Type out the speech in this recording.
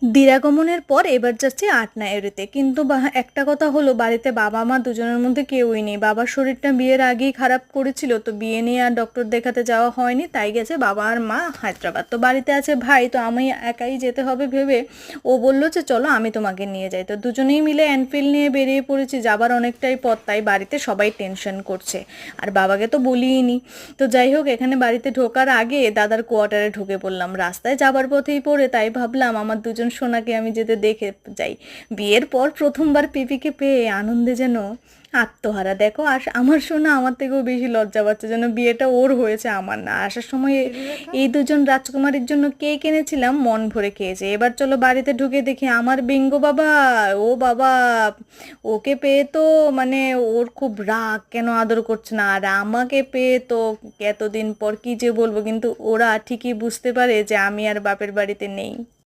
দিরাগমনের পর এবার যাচ্ছি আটনায়রিতে, কিন্তু একটা কথা হলো, বাড়িতে বাবা মা দুজনের মধ্যে কেউই নেই। বাবার শরীরটা বিয়ের আগেই খারাপ করেছিল, তো বিয়ে নিয়ে আর ডক্টর দেখাতে যাওয়া হয়নি, তাই গেছে বাবা আর মা হায়দ্রাবাদ। তো বাড়িতে আছে ভাই, তো আমি একাই যেতে হবে ভেবে ও বললো যে চলো আমি তোমাকে নিয়ে যাই। তো দুজনেই মিলে এনফিল্ড নিয়ে বেরিয়ে পড়েছি, যাবার অনেকটাই পথ, তাই বাড়িতে সবাই টেনশন করছে, আর বাবাকে তো বলিনি। তো যাই হোক, এখানে বাড়িতে ঢোকার আগে দাদার কোয়ার্টারে ঢুকে পড়লাম, রাস্তায় যাবার পথেই পড়ে, তাই ভাবলাম আমার দুজন সোনাকে আমি যেতে দেখে যাই। বিয়ের পর প্রথমবার পিপিকে পেয়ে আনন্দে যেন আত্মহারা। দেখো, আমার সোনা আমার থেকেও বেশি লজ্জা পাচ্ছে, যেন বিয়েটা ওর হয়েছে, আমার না। আসার সময় এই দুজন রাজকুমারীর জন্য কেক এনেছিলাম, মন ভরে খেয়েছে। এবার চলো বাড়িতে ঢুকে দেখি আমার বিঙ্গো বাবা, ও বাবা, ওকে পেয়ে তো মানে ওর খুব রাগ, কেন আদর করছে না। আর আমাকে পেয়ে তো এতদিন পর কি যে বলবো, কিন্তু ওরা ঠিকই বুঝতে পারে যে আমি আর বাপের বাড়িতে নেই।